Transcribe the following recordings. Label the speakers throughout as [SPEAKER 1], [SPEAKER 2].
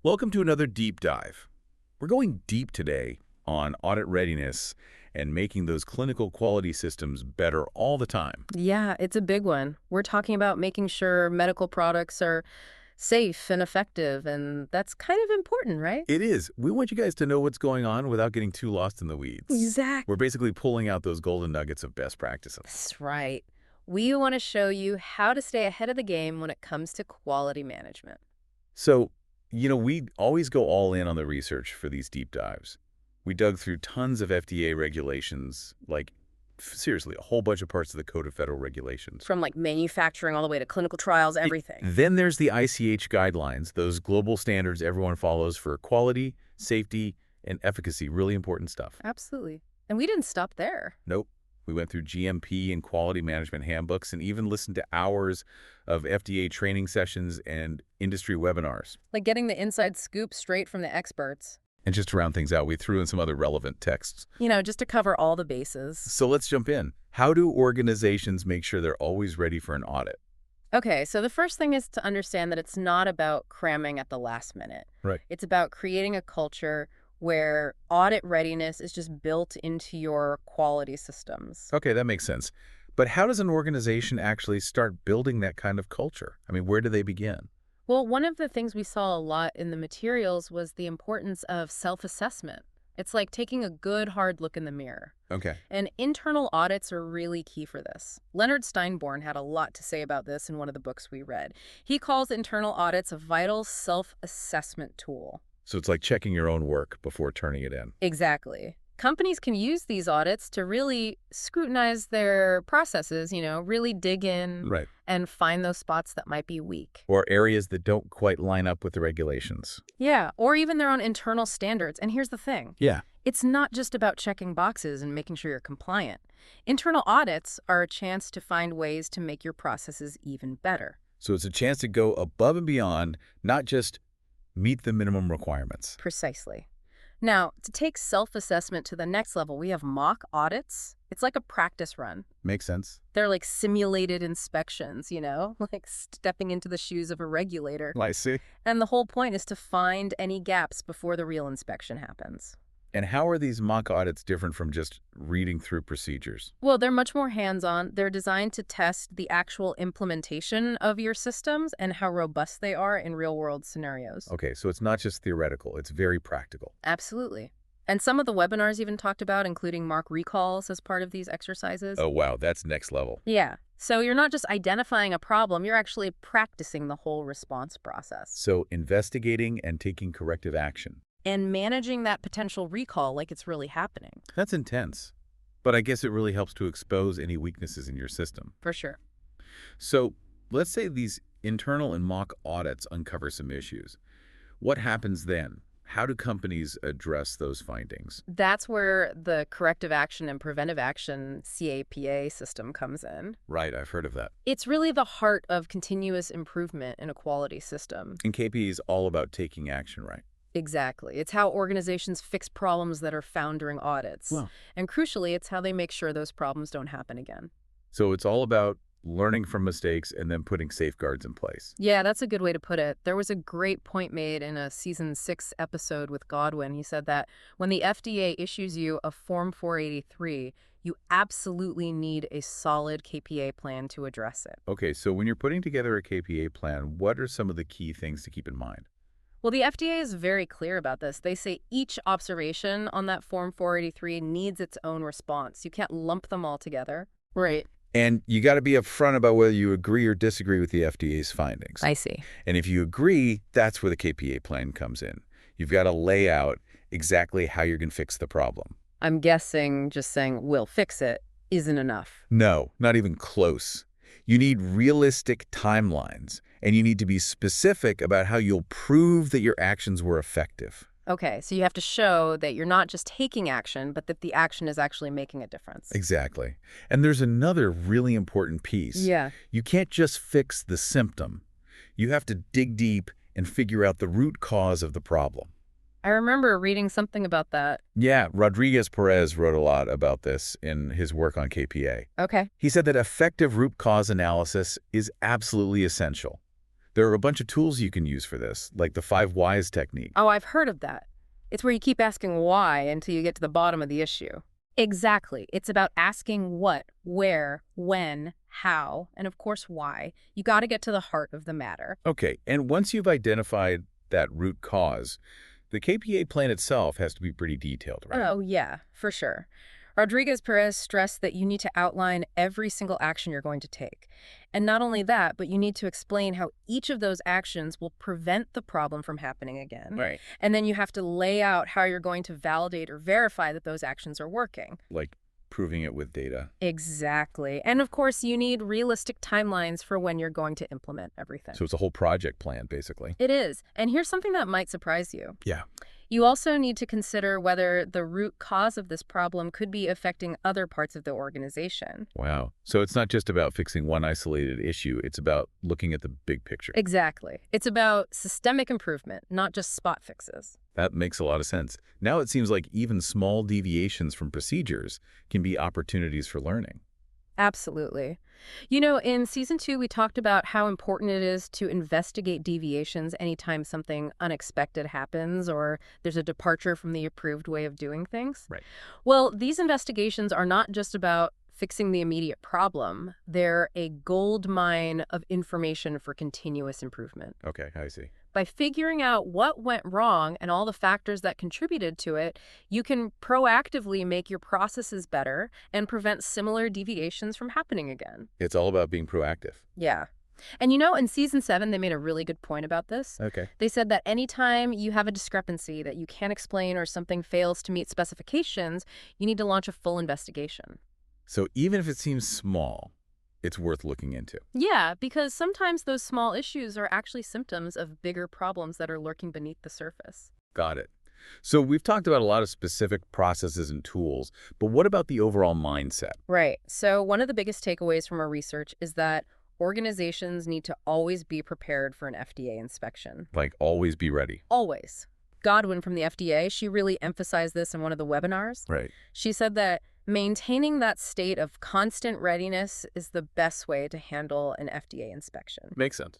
[SPEAKER 1] Welcome to another deep dive. We're going deep today on audit readiness and making those clinical quality systems better all the time.
[SPEAKER 2] Yeah, it's a big one. We're talking about making sure medical products are safe and effective, and that's kind of important, right?
[SPEAKER 1] It is. We want you guys to know what's going on without getting too lost in the weeds.
[SPEAKER 2] Exactly.
[SPEAKER 1] We're basically pulling out those golden nuggets of best practices.
[SPEAKER 2] That's right. We want to show you how to stay ahead of the game when it comes to quality management.
[SPEAKER 1] So, we always go all in on the research for these deep dives. We dug through tons of FDA regulations, like, seriously, a whole bunch of parts of the Code of Federal Regulations.
[SPEAKER 2] From like manufacturing all the way to clinical trials, everything.
[SPEAKER 1] Then there's the ICH guidelines, those global standards everyone follows for quality, safety, and efficacy. Really important stuff.
[SPEAKER 2] Absolutely. And we didn't stop there.
[SPEAKER 1] Nope. We went through GMP and quality management handbooks and even listened to hours of FDA training sessions and industry webinars.
[SPEAKER 2] Like getting the inside scoop straight from the experts.
[SPEAKER 1] And just to round things out, we threw in some other relevant texts.
[SPEAKER 2] Just to cover all the bases.
[SPEAKER 1] So let's jump in. How do organizations make sure they're always ready for an audit?
[SPEAKER 2] Okay, so the first thing is to understand that it's not about cramming at the last minute.
[SPEAKER 1] Right.
[SPEAKER 2] It's about creating a culture where audit readiness is just built into your quality systems.
[SPEAKER 1] Okay, that makes sense. But how does an organization actually start building that kind of culture? I mean, where do they begin?
[SPEAKER 2] Well, one of the things we saw a lot in the materials was the importance of self-assessment. It's like taking a good hard look in the mirror.
[SPEAKER 1] Okay.
[SPEAKER 2] And internal audits are really key for this. Leonard Steinborn had a lot to say about this in one of the books we read. He calls internal audits a vital self-assessment tool.
[SPEAKER 1] So it's like checking your own work before turning it in.
[SPEAKER 2] Exactly. Companies can use these audits to really scrutinize their processes, really dig in
[SPEAKER 1] Right.
[SPEAKER 2] and find those spots that might be weak.
[SPEAKER 1] Or areas that don't quite line up with the regulations.
[SPEAKER 2] Yeah, or even their own internal standards. And here's the thing.
[SPEAKER 1] Yeah.
[SPEAKER 2] It's not just about checking boxes and making sure you're compliant. Internal audits are a chance to find ways to make your processes even better.
[SPEAKER 1] So it's a chance to go above and beyond, not just meet the minimum requirements.
[SPEAKER 2] Precisely. Now, to take self-assessment to the next level, we have mock audits. It's like a practice run.
[SPEAKER 1] Makes sense.
[SPEAKER 2] They're like simulated inspections, like stepping into the shoes of a regulator.
[SPEAKER 1] I see.
[SPEAKER 2] And the whole point is to find any gaps before the real inspection happens.
[SPEAKER 1] And how are these mock audits different from just reading through procedures?
[SPEAKER 2] Well, they're much more hands-on. They're designed to test the actual implementation of your systems and how robust they are in real-world scenarios.
[SPEAKER 1] Okay, so it's not just theoretical, it's very practical.
[SPEAKER 2] Absolutely. And some of the webinars even talked about including mock recalls as part of these exercises.
[SPEAKER 1] Oh, wow, that's next level.
[SPEAKER 2] Yeah. So you're not just identifying a problem, you're actually practicing the whole response process.
[SPEAKER 1] So investigating and taking corrective action.
[SPEAKER 2] And managing that potential recall like it's really happening.
[SPEAKER 1] That's intense. But I guess it really helps to expose any weaknesses in your system.
[SPEAKER 2] For sure.
[SPEAKER 1] So let's say these internal and mock audits uncover some issues. What happens then? How do companies address those findings?
[SPEAKER 2] That's where the corrective action and preventive action CAPA system comes in.
[SPEAKER 1] Right, I've heard of that.
[SPEAKER 2] It's really the heart of continuous improvement in a quality system.
[SPEAKER 1] And KP is all about taking action, right?
[SPEAKER 2] Exactly. It's how organizations fix problems that are found during audits.
[SPEAKER 1] Wow.
[SPEAKER 2] And crucially, it's how they make sure those problems don't happen again.
[SPEAKER 1] So it's all about learning from mistakes and then putting safeguards in place.
[SPEAKER 2] Yeah, that's a good way to put it. There was a great point made in a season 6 episode with Godwin. He said that when the FDA issues you a Form 483, you absolutely need a solid KPA plan to address it.
[SPEAKER 1] Okay, so when you're putting together a KPA plan, what are some of the key things to keep in mind?
[SPEAKER 2] Well, the FDA is very clear about this. They say each observation on that Form 483 needs its own response. You can't lump them all together. Right.
[SPEAKER 1] And you got to be upfront about whether you agree or disagree with the FDA's findings.
[SPEAKER 2] I see.
[SPEAKER 1] And if you agree, that's where the KPA plan comes in. You've got to lay out exactly how you're going to fix the problem.
[SPEAKER 2] I'm guessing just saying we'll fix it isn't enough.
[SPEAKER 1] No, not even close. You need realistic timelines, and you need to be specific about how you'll prove that your actions were effective.
[SPEAKER 2] Okay, so you have to show that you're not just taking action, but that the action is actually making a difference.
[SPEAKER 1] Exactly. And there's another really important piece.
[SPEAKER 2] Yeah.
[SPEAKER 1] You can't just fix the symptom. You have to dig deep and figure out the root cause of the problem.
[SPEAKER 2] I remember reading something about that.
[SPEAKER 1] Yeah, Rodriguez Perez wrote a lot about this in his work on KPA.
[SPEAKER 2] Okay.
[SPEAKER 1] He said that effective root cause analysis is absolutely essential. There are a bunch of tools you can use for this, like the 5 whys technique.
[SPEAKER 2] Oh, I've heard of that. It's where you keep asking why until you get to the bottom of the issue. Exactly. It's about asking what, where, when, how, and of course why. You got to get to the heart of the matter.
[SPEAKER 1] Okay, and once you've identified that root cause, the KPA plan itself has to be pretty detailed, right?
[SPEAKER 2] Oh, yeah, for sure. Rodriguez Perez stressed that you need to outline every single action you're going to take. And not only that, but you need to explain how each of those actions will prevent the problem from happening again.
[SPEAKER 1] Right.
[SPEAKER 2] And then you have to lay out how you're going to validate or verify that those actions are working.
[SPEAKER 1] Like proving it with data.
[SPEAKER 2] Exactly. And of course, you need realistic timelines for when you're going to implement everything.
[SPEAKER 1] So it's a whole project plan, basically.
[SPEAKER 2] It is. And here's something that might surprise you.
[SPEAKER 1] Yeah.
[SPEAKER 2] You also need to consider whether the root cause of this problem could be affecting other parts of the organization.
[SPEAKER 1] Wow. So it's not just about fixing one isolated issue. It's about looking at the big picture.
[SPEAKER 2] Exactly. It's about systemic improvement, not just spot fixes.
[SPEAKER 1] That makes a lot of sense. Now it seems like even small deviations from procedures can be opportunities for learning.
[SPEAKER 2] Absolutely. You know, in season 2, we talked about how important it is to investigate deviations anytime something unexpected happens or there's a departure from the approved way of doing things.
[SPEAKER 1] Right.
[SPEAKER 2] Well, these investigations are not just about fixing the immediate problem. They're a gold mine of information for continuous improvement.
[SPEAKER 1] Okay, I see.
[SPEAKER 2] By figuring out what went wrong and all the factors that contributed to it, you can proactively make your processes better and prevent similar deviations from happening again.
[SPEAKER 1] It's all about being proactive.
[SPEAKER 2] Yeah. And you know, in season 7, they made a really good point about this.
[SPEAKER 1] Okay.
[SPEAKER 2] They said that anytime you have a discrepancy that you can't explain or something fails to meet specifications, you need to launch a full investigation.
[SPEAKER 1] So even if it seems small, it's worth looking into.
[SPEAKER 2] Yeah, because sometimes those small issues are actually symptoms of bigger problems that are lurking beneath the surface.
[SPEAKER 1] Got it. So we've talked about a lot of specific processes and tools, but what about the overall mindset?
[SPEAKER 2] Right. So one of the biggest takeaways from our research is that organizations need to always be prepared for an FDA inspection.
[SPEAKER 1] Like always be ready.
[SPEAKER 2] Always. Godwin from the FDA, she really emphasized this in one of the webinars.
[SPEAKER 1] Right.
[SPEAKER 2] She said that maintaining that state of constant readiness is the best way to handle an FDA inspection.
[SPEAKER 1] Makes sense.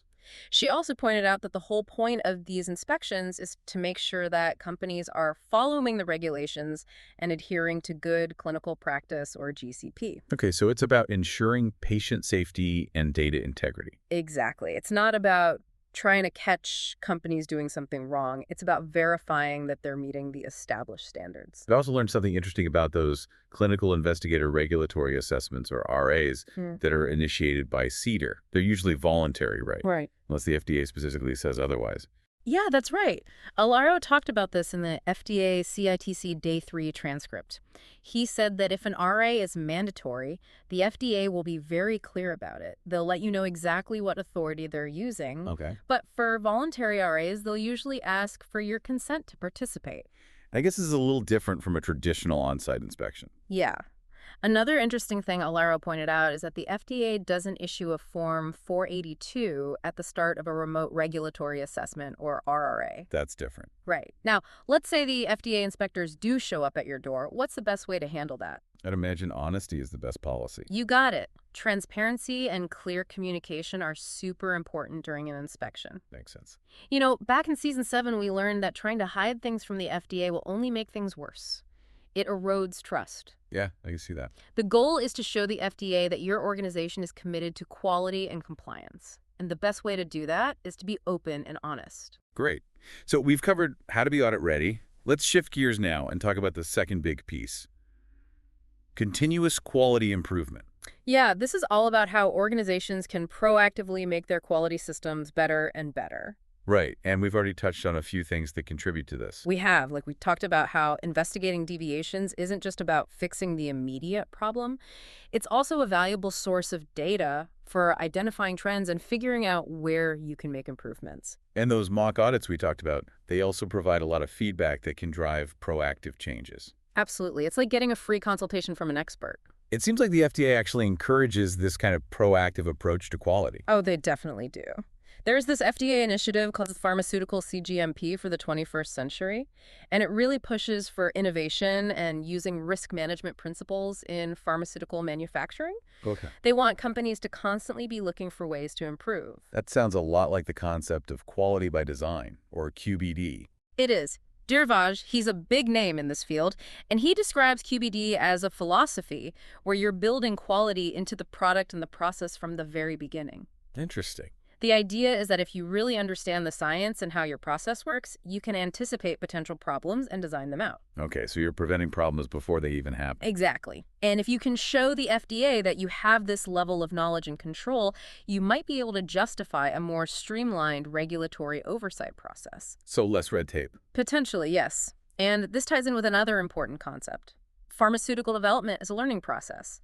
[SPEAKER 2] She also pointed out that the whole point of these inspections is to make sure that companies are following the regulations and adhering to good clinical practice or GCP.
[SPEAKER 1] Okay, so it's about ensuring patient safety and data integrity.
[SPEAKER 2] Exactly. It's not about trying to catch companies doing something wrong. It's about verifying that they're meeting the established standards.
[SPEAKER 1] I also learned something interesting about those clinical investigator regulatory assessments, or RAs, that are initiated by CDER. They're usually voluntary, right?
[SPEAKER 2] Right.
[SPEAKER 1] Unless the FDA specifically says otherwise.
[SPEAKER 2] Yeah, that's right. Alaro talked about this in the FDA CITC Day 3 transcript. He said that if an RA is mandatory, the FDA will be very clear about it. They'll let you know exactly what authority they're using.
[SPEAKER 1] Okay.
[SPEAKER 2] But for voluntary RAs, they'll usually ask for your consent to participate.
[SPEAKER 1] I guess this is a little different from a traditional on-site inspection.
[SPEAKER 2] Yeah. Another interesting thing Alaro pointed out is that the FDA doesn't issue a Form 482 at the start of a remote regulatory assessment, or RRA.
[SPEAKER 1] That's different.
[SPEAKER 2] Right. Now, let's say the FDA inspectors do show up at your door. What's the best way to handle that?
[SPEAKER 1] I'd imagine honesty is the best policy.
[SPEAKER 2] You got it. Transparency and clear communication are super important during an inspection.
[SPEAKER 1] Makes sense.
[SPEAKER 2] You know, back in season 7, we learned that trying to hide things from the FDA will only make things worse. It erodes trust.
[SPEAKER 1] Yeah, I can see that.
[SPEAKER 2] The goal is to show the FDA that your organization is committed to quality and compliance. And the best way to do that is to be open and honest.
[SPEAKER 1] Great. So we've covered how to be audit ready. Let's shift gears now and talk about the second big piece. Continuous quality improvement.
[SPEAKER 2] Yeah, this is all about how organizations can proactively make their quality systems better and better.
[SPEAKER 1] Right, and we've already touched on a few things that contribute to this.
[SPEAKER 2] We have, like we talked about how investigating deviations isn't just about fixing the immediate problem. It's also a valuable source of data for identifying trends and figuring out where you can make improvements.
[SPEAKER 1] And those mock audits we talked about, they also provide a lot of feedback that can drive proactive changes.
[SPEAKER 2] Absolutely. It's like getting a free consultation from an expert.
[SPEAKER 1] It seems like the FDA actually encourages this kind of proactive approach to quality.
[SPEAKER 2] Oh, they definitely do. There's this FDA initiative called the Pharmaceutical cGMP for the 21st century, and it really pushes for innovation and using risk management principles in pharmaceutical manufacturing.
[SPEAKER 1] Okay.
[SPEAKER 2] They want companies to constantly be looking for ways to improve.
[SPEAKER 1] That sounds a lot like the concept of quality by design, or QBD.
[SPEAKER 2] It is. Dirvaj, he's a big name in this field, and he describes QBD as a philosophy where you're building quality into the product and the process from the very beginning.
[SPEAKER 1] Interesting.
[SPEAKER 2] The idea is that if you really understand the science and how your process works, you can anticipate potential problems and design them out.
[SPEAKER 1] Okay, so you're preventing problems before they even happen.
[SPEAKER 2] Exactly. And if you can show the FDA that you have this level of knowledge and control, you might be able to justify a more streamlined regulatory oversight process.
[SPEAKER 1] So less red tape.
[SPEAKER 2] Potentially, yes. And this ties in with another important concept. Pharmaceutical development is a learning process.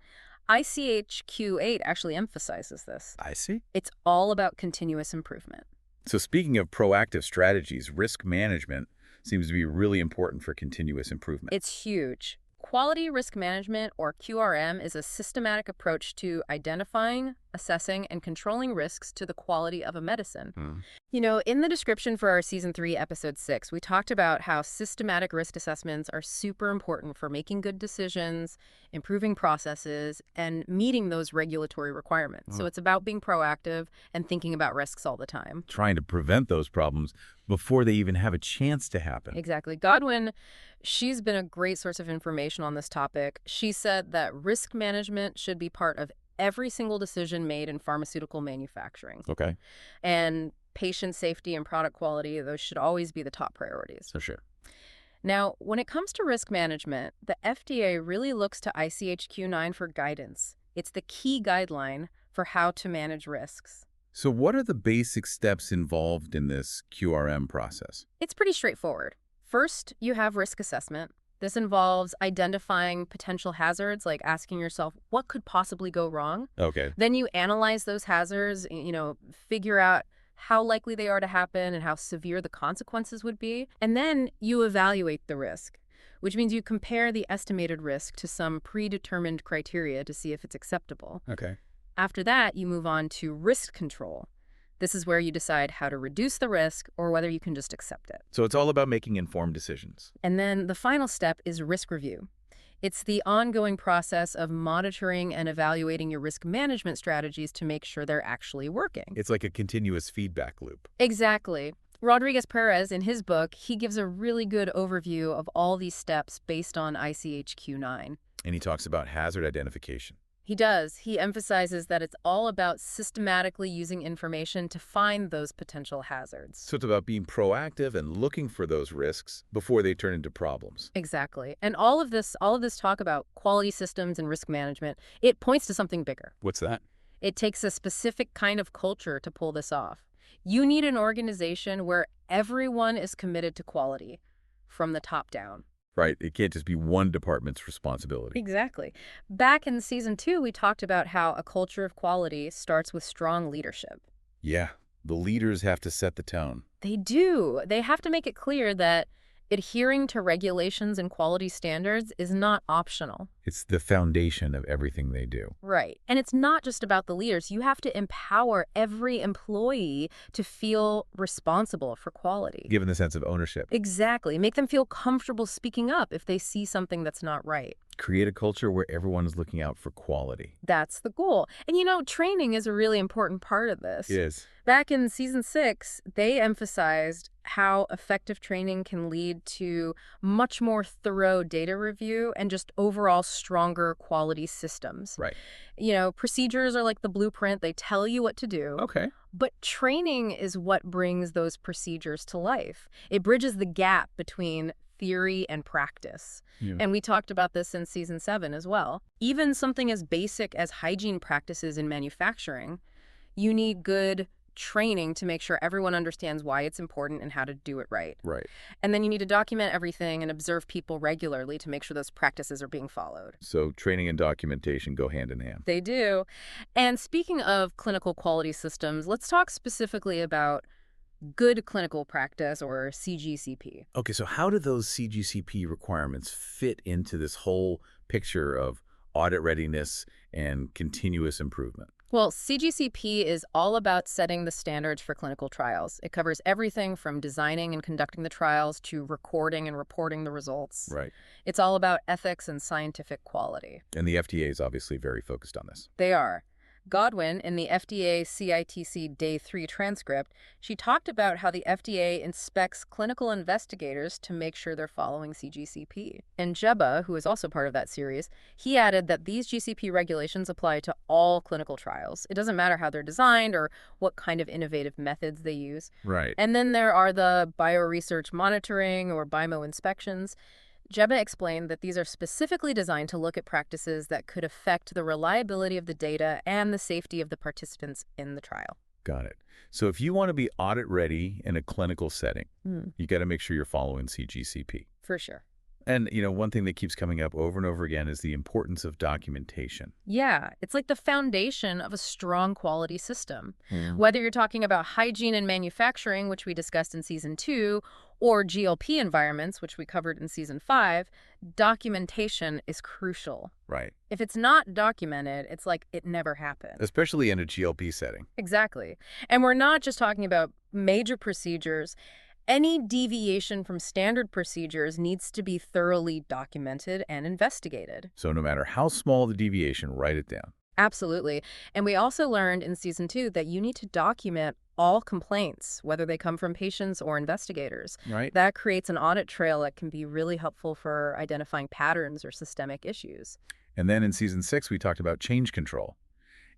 [SPEAKER 2] ICHQ8 actually emphasizes this.
[SPEAKER 1] I see.
[SPEAKER 2] It's all about continuous improvement.
[SPEAKER 1] So speaking of proactive strategies, risk management seems to be really important for continuous improvement.
[SPEAKER 2] It's huge. Quality risk management, or QRM, is a systematic approach to identifying, assessing, and controlling risks to the quality of a medicine. You know, in the description for our Season 3, Episode 6, we talked about how systematic risk assessments are super important for making good decisions, improving processes, and meeting those regulatory requirements. So it's about being proactive and thinking about risks all the time.
[SPEAKER 1] Trying to prevent those problems before they even have a chance to happen.
[SPEAKER 2] Exactly. Godwin, she's been a great source of information on this topic. She said that risk management should be part of every single decision made in pharmaceutical manufacturing.
[SPEAKER 1] Okay.
[SPEAKER 2] And patient safety and product quality, those should always be the top priorities.
[SPEAKER 1] For sure.
[SPEAKER 2] Now, when it comes to risk management, the FDA really looks to ICHQ9 for guidance. It's the key guideline for how to manage risks.
[SPEAKER 1] So what are the basic steps involved in this QRM process?
[SPEAKER 2] It's pretty straightforward. First, you have risk assessment. This involves identifying potential hazards, like asking yourself, what could possibly go wrong?
[SPEAKER 1] Okay.
[SPEAKER 2] Then you analyze those hazards, figure out how likely they are to happen and how severe the consequences would be. And then you evaluate the risk, which means you compare the estimated risk to some predetermined criteria to see if it's acceptable.
[SPEAKER 1] Okay.
[SPEAKER 2] After that, you move on to risk control. This is where you decide how to reduce the risk or whether you can just accept it.
[SPEAKER 1] So it's all about making informed decisions.
[SPEAKER 2] And then the final step is risk review. It's the ongoing process of monitoring and evaluating your risk management strategies to make sure they're actually working.
[SPEAKER 1] It's like a continuous feedback loop.
[SPEAKER 2] Exactly. Rodriguez Perez, in his book, he gives a really good overview of all these steps based on ICHQ9.
[SPEAKER 1] And he talks about hazard identification.
[SPEAKER 2] He does. He emphasizes that it's all about systematically using information to find those potential hazards.
[SPEAKER 1] So it's about being proactive and looking for those risks before they turn into problems.
[SPEAKER 2] Exactly. And all of this talk about quality systems and risk management, it points to something bigger.
[SPEAKER 1] What's that?
[SPEAKER 2] It takes a specific kind of culture to pull this off. You need an organization where everyone is committed to quality from the top down.
[SPEAKER 1] Right. It can't just be one department's responsibility.
[SPEAKER 2] Exactly. Back in Season 2, we talked about how a culture of quality starts with strong leadership.
[SPEAKER 1] Yeah. The leaders have to set the tone.
[SPEAKER 2] They do. They have to make it clear that adhering to regulations and quality standards is not optional.
[SPEAKER 1] It's the foundation of everything they do.
[SPEAKER 2] Right. And it's not just about the leaders. You have to empower every employee to feel responsible for quality.
[SPEAKER 1] Given the sense of ownership.
[SPEAKER 2] Exactly. Make them feel comfortable speaking up if they see something that's not right.
[SPEAKER 1] Create a culture where everyone is looking out for quality.
[SPEAKER 2] That's the goal. And training is a really important part of this.
[SPEAKER 1] It is.
[SPEAKER 2] Back in Season 6, they emphasized how effective training can lead to much more thorough data review and just overall stronger quality systems.
[SPEAKER 1] Right.
[SPEAKER 2] Procedures are like the blueprint. They tell you what to do.
[SPEAKER 1] Okay.
[SPEAKER 2] But training is what brings those procedures to life. It bridges the gap between theory and practice.
[SPEAKER 1] Yeah.
[SPEAKER 2] And we talked about this in Season 7 as well. Even something as basic as hygiene practices in manufacturing, you need good training to make sure everyone understands why it's important and how to do it right.
[SPEAKER 1] Right.
[SPEAKER 2] And then you need to document everything and observe people regularly to make sure those practices are being followed.
[SPEAKER 1] So training and documentation go hand in hand.
[SPEAKER 2] They do. And speaking of clinical quality systems, let's talk specifically about good clinical practice, or cGCP.
[SPEAKER 1] Okay, so how do those cGCP requirements fit into this whole picture of audit readiness and continuous improvement?
[SPEAKER 2] Well, cGCP is all about setting the standards for clinical trials. It covers everything from designing and conducting the trials to recording and reporting the results.
[SPEAKER 1] Right.
[SPEAKER 2] It's all about ethics and scientific quality.
[SPEAKER 1] And the FDA is obviously very focused on this.
[SPEAKER 2] They are. Godwin, in the FDA CITC Day 3 transcript, she talked about how the FDA inspects clinical investigators to make sure they're following cGCP. And Jebba, who is also part of that series, he added that these GCP regulations apply to all clinical trials. It doesn't matter how they're designed or what kind of innovative methods they use.
[SPEAKER 1] Right.
[SPEAKER 2] And then there are the bioresearch monitoring or BIMO inspections. Jebba explained that these are specifically designed to look at practices that could affect the reliability of the data and the safety of the participants in the trial.
[SPEAKER 1] Got it. So if you want to be audit ready in a clinical setting, you got to make sure you're following cGCP.
[SPEAKER 2] For sure.
[SPEAKER 1] And, one thing that keeps coming up over and over again is the importance of documentation.
[SPEAKER 2] Yeah, it's like the foundation of a strong quality system.
[SPEAKER 1] Mm.
[SPEAKER 2] Whether you're talking about hygiene and manufacturing, which we discussed in Season 2, or GLP environments, which we covered in Season 5, documentation is crucial.
[SPEAKER 1] Right.
[SPEAKER 2] If it's not documented, it's like it never happened.
[SPEAKER 1] Especially in a GLP setting.
[SPEAKER 2] Exactly. And we're not just talking about major procedures. Any deviation from standard procedures needs to be thoroughly documented and investigated.
[SPEAKER 1] So no matter how small the deviation, write it down.
[SPEAKER 2] Absolutely. And we also learned in Season 2 that you need to document all complaints, whether they come from patients or investigators.
[SPEAKER 1] Right.
[SPEAKER 2] That creates an audit trail that can be really helpful for identifying patterns or systemic issues.
[SPEAKER 1] And then in Season 6, we talked about change control.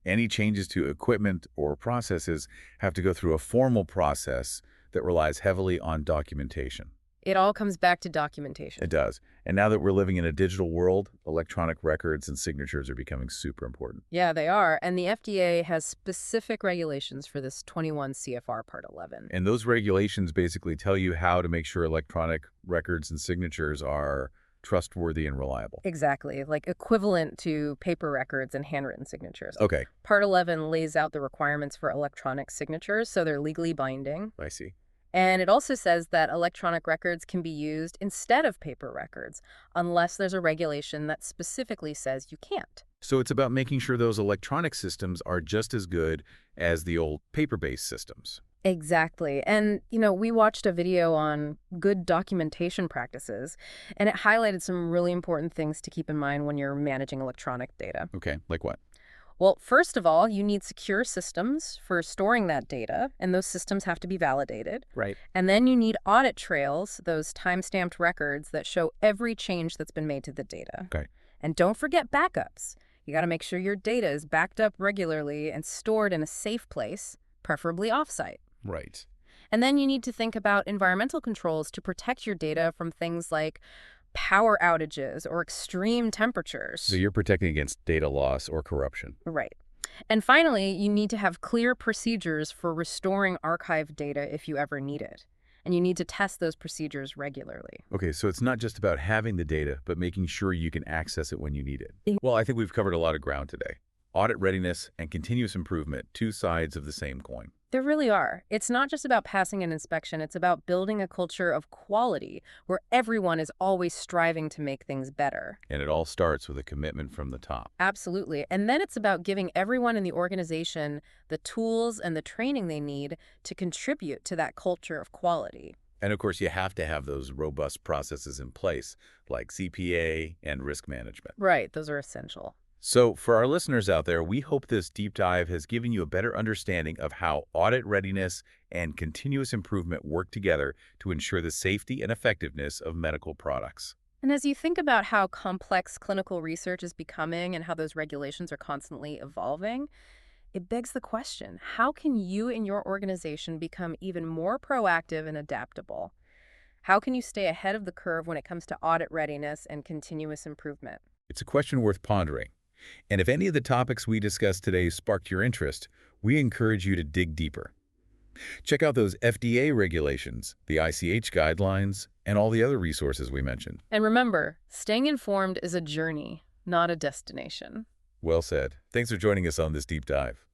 [SPEAKER 1] Any changes to equipment or processes have to go through a formal process that relies heavily on documentation.
[SPEAKER 2] It all comes back to documentation.
[SPEAKER 1] It does. And now that we're living in a digital world, electronic records and signatures are becoming super important.
[SPEAKER 2] Yeah, they are. And the FDA has specific regulations for this 21 CFR Part 11.
[SPEAKER 1] And those regulations basically tell you how to make sure electronic records and signatures are trustworthy and reliable.
[SPEAKER 2] Exactly, like equivalent to paper records and handwritten signatures.
[SPEAKER 1] Okay.
[SPEAKER 2] Part 11 lays out the requirements for electronic signatures, so they're legally binding.
[SPEAKER 1] I see.
[SPEAKER 2] And it also says that electronic records can be used instead of paper records, unless there's a regulation that specifically says you can't.
[SPEAKER 1] So it's about making sure those electronic systems are just as good as the old paper-based systems.
[SPEAKER 2] Exactly. And, we watched a video on good documentation practices, and it highlighted some really important things to keep in mind when you're managing electronic data.
[SPEAKER 1] Okay, like what?
[SPEAKER 2] Well, first of all, you need secure systems for storing that data, and those systems have to be validated.
[SPEAKER 1] Right.
[SPEAKER 2] And then you need audit trails, those time-stamped records that show every change that's been made to the data.
[SPEAKER 1] Okay.
[SPEAKER 2] And don't forget backups. You got to make sure your data is backed up regularly and stored in a safe place, preferably offsite.
[SPEAKER 1] Right.
[SPEAKER 2] And then you need to think about environmental controls to protect your data from things like power outages or extreme temperatures.
[SPEAKER 1] So you're protecting against data loss or corruption.
[SPEAKER 2] Right. And finally, you need to have clear procedures for restoring archived data if you ever need it. And you need to test those procedures regularly.
[SPEAKER 1] Okay, so it's not just about having the data, but making sure you can access it when you need it. Well, I think we've covered a lot of ground today. Audit readiness and continuous improvement, two sides of the same coin.
[SPEAKER 2] There really are. It's not just about passing an inspection. It's about building a culture of quality where everyone is always striving to make things better.
[SPEAKER 1] And it all starts with a commitment from the top.
[SPEAKER 2] Absolutely. And then it's about giving everyone in the organization the tools and the training they need to contribute to that culture of quality.
[SPEAKER 1] And of course, you have to have those robust processes in place, like CPA and risk management.
[SPEAKER 2] Right. Those are essential.
[SPEAKER 1] So for our listeners out there, we hope this deep dive has given you a better understanding of how audit readiness and continuous improvement work together to ensure the safety and effectiveness of medical products.
[SPEAKER 2] And as you think about how complex clinical research is becoming and how those regulations are constantly evolving, it begs the question, how can you and your organization become even more proactive and adaptable? How can you stay ahead of the curve when it comes to audit readiness and continuous improvement?
[SPEAKER 1] It's a question worth pondering. And if any of the topics we discussed today sparked your interest, we encourage you to dig deeper. Check out those FDA regulations, the ICH guidelines, and all the other resources we mentioned.
[SPEAKER 2] And remember, staying informed is a journey, not a destination.
[SPEAKER 1] Well said. Thanks for joining us on this deep dive.